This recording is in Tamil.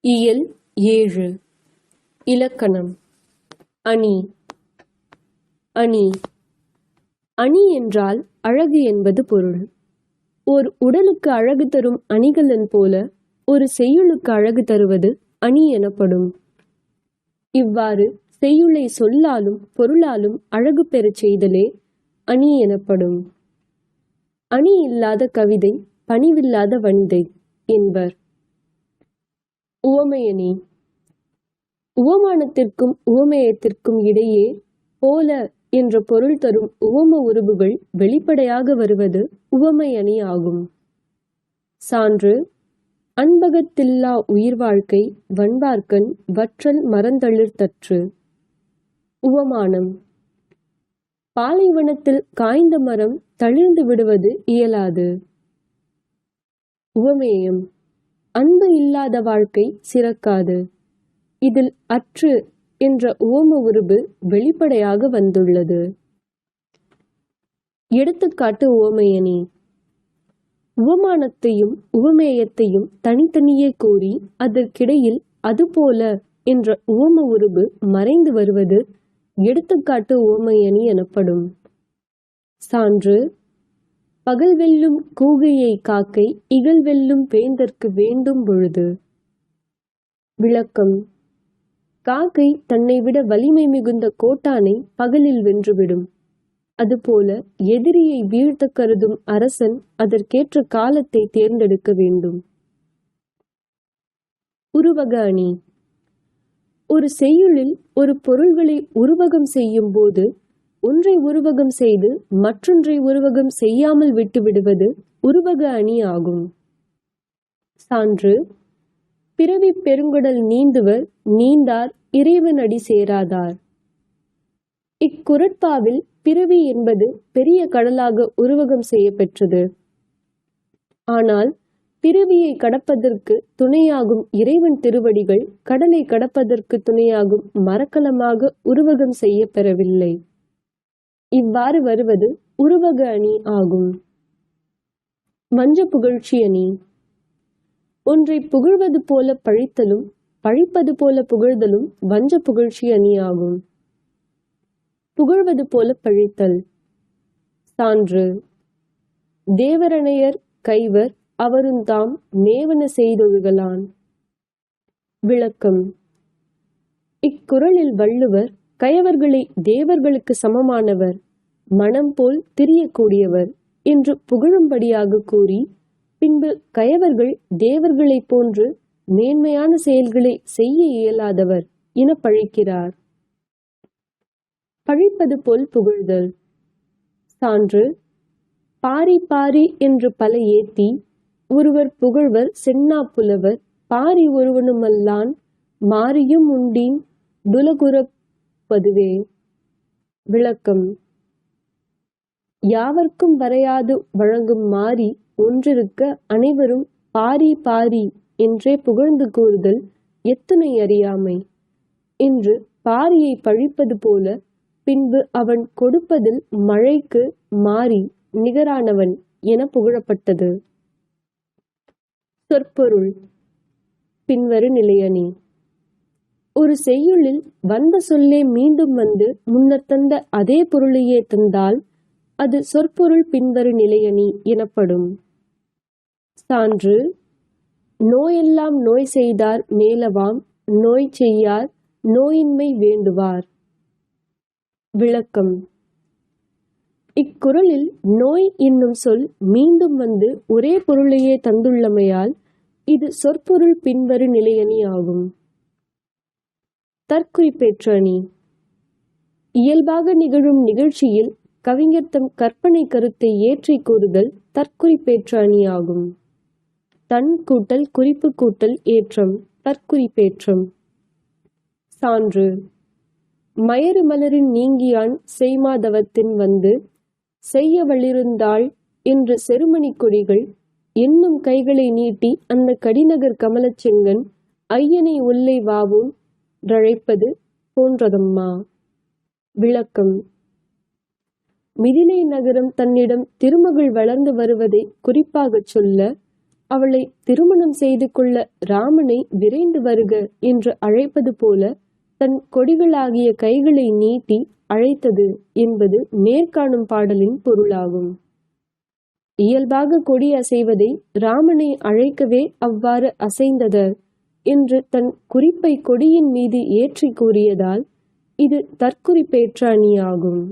இயல் 7. இலக்கணம். அணி. அணி. அணி என்றால் அழகு என்பது பொருள். ஓர் உடலுக்கு அழகு தரும் அணிகலன் போல ஒரு செய்யுளுக்கு அழகு தருவது அணி எனப்படும். இவ்வாறு செய்யுளை சொல்லாலும் பொருளாலும் அழகு பெறச் செய்தலே அணி எனப்படும். அணி இல்லாத கவிதை பணிவில்லாத வனிதை என்பர். உவமையணி. உவமானத்திற்கும் உவமேயத்திற்கும் இடையே போல என்ற பொருள் தரும் உவம உருபுகள் வெளிப்படையாக வருவது உவமையணி ஆகும். சான்று: அன்பகத்தில்லா உயிர் வாழ்க்கை வண்பார்க்கண் வற்றல் மரந்தளிர் தற்று. உவமானம்: பாலைவனத்தில் காய்ந்த மரம் தளிர்ந்து விடுவது இயலாது. உவமேயம்: அன்பு இல்லாத வாழ்க்கை சிறக்காது. இதில் அற்று என்ற உவம உருபு வெளிப்படையாக வந்துள்ளது. எடுத்துக்காட்டு உவமையணி. உவமானத்தையும் உவமேயத்தையும் தனித்தனியே கூறி அதற்கிடையில் அதுபோல என்ற உவம உருபு மறைந்து வருவது எடுத்துக்காட்டு உவமையணி எனப்படும். சான்று: பகல் வெல்லும் கூகையை காக்கை இகல் வெல்லும் வேந்தற்கு வேண்டும் பொழுது. விளக்கம்: காக்கை தன்னை விட வலிமை மிகுந்த கோட்டானை பகலில் வென்றுவிடும். அதுபோல எதிரியை வீழ்த்த கருதும் அரசன் அதற்கேற்ற காலத்தை தேர்ந்தெடுக்க வேண்டும். உருவக அணி. ஒரு செய்யுளில் ஒரு பொருள்களை உருவகம் செய்யும் போது ஒன்றை உருவகம் செய்து மற்றொன்றை உருவகம் செய்யாமல் விட்டுவிடுவது உருவக அணி ஆகும். சான்று: பிறவி பெருங்கடல் நீந்துவர் நீந்தார் இறைவன் அடி சேராதார். இக்குறட்பாவில் பிறவி என்பது பெரிய கடலாக உருவகம் செய்யப்பெற்றது. ஆனால் பிறவியை கடப்பதற்கு துணையாகும் இறைவன் திருவடிகள் கடலை கடப்பதற்கு துணையாகும் மரக்கலமாக உருவகம் செய்ய பெறவில்லை. இவ்வாறு வருவது உருவக அணி ஆகும். வஞ்ச புகழ்ச்சி அணி. ஒன்றை புகழ்வது போல பழித்தலும் பழிப்பது போல புகழ்தலும் வஞ்ச புகழ்ச்சி அணி ஆகும். புகழ்வது போல பழித்தல். சான்று: தேவரணையர் கைவர் அவருந்தாம் மேவன செய்தொழுகலான். விளக்கம்: இக்குறளில் வள்ளுவர் கயவர்களை தேவர்களுக்கு சமமானவர், மனம் போல் திரியக்கூடியவர் என்று புகழும்படியாக கூறி பின்பு கயவர்கள் தேவர்களைப் போன்று மேன்மையான செயல்களை செய்ய இயலாதவர் என பழிக்கிறார். பழிப்பது போல் புகழ்தல். சான்று: பாரி பாரி என்று பல ஏத்தி ஒருவர் புகழ்வர் சென்னா புலவர் பாரி ஒருவனுமல்லான் மாரியும் உண்டீன் துலகுறப்பதுவே. விளக்கம்: யாவர்க்கும் வரையாது வழங்கும் மாரி ஒன்றிருக்க அனைவரும் பாரி பாரி என்றே புகழ்ந்து கூறுதல் எத்துணை அறியாமை என்று பாரியை பழிப்பது போல பின்பு அவன் கொடுப்பதில் மழைக்கு மாரி நிகரானவன் என புகழப்பட்டது. சொற்பொருள். பின்வரு நிலையணி. ஒரு செய்யுளில் வந்த சொல்லே மீண்டும் வந்து முன்னர் தந்த அதே பொருளையே தந்தால் அது சொற்பொருள் பின்வரு நிலையணி எனப்படும். சான்று: நோயெல்லாம் நோய் செய்தார் மேலவாம் நோய் செய்யார் நோயின்மை வேண்டுவார். விளக்கம்: இக்குறளில் நோய் என்னும் சொல் மீண்டும் வந்து ஒரே பொருளையே தந்துள்ளமையால் இது சொற்பொருள் பின்வரு நிலையணி ஆகும். தற்குறிப்பேற்ற அணி. இயல்பாக நிகழும் நிகழ்ச்சியில் கவிஞர் தம் கற்பனை கருத்தை ஏற்றி கூறுதல் தற்குறிப்பேற்ற அணி ஆகும். தன் கூட்டல் குறிப்பு கூட்டல் ஏற்றம் தற்குறிப்பேற்றம். சான்று: மயறு மலரின் நீங்கியான் செய்மாதவத்தின் வந்து செய்ய வளிருந்தாள் என்று செருமணி கொடிகள் என்னும் கைகளை நீட்டி அந்த கடிநகர் கமலச் செங்கண் ஐயனை ஒல்லை வாவும் ரழைப்பது போன்றதம்மா. விளக்கம்: மிதிலை நகரம் தன்னிடம் திருமகள் வளர்ந்து வருவதை குறிப்பாகச் சொல்ல அவளை திருமணம் செய்து கொள்ள ராமனை விரைந்து வருக என்று அழைப்பது போல தன் கொடிகளாகிய கைகளை நீட்டி அழைத்தது என்பது மேற்காணும் பாடலின் பொருளாகும். இயல்பாக கொடி அசைவதை ராமனை அழைக்கவே அவ்வாறு அசைந்தது என்று தன் குறிப்பை கொடியின் மீது ஏற்றி கூறியதால் இது தற்குறிப்பேற்ற அணியாகும்.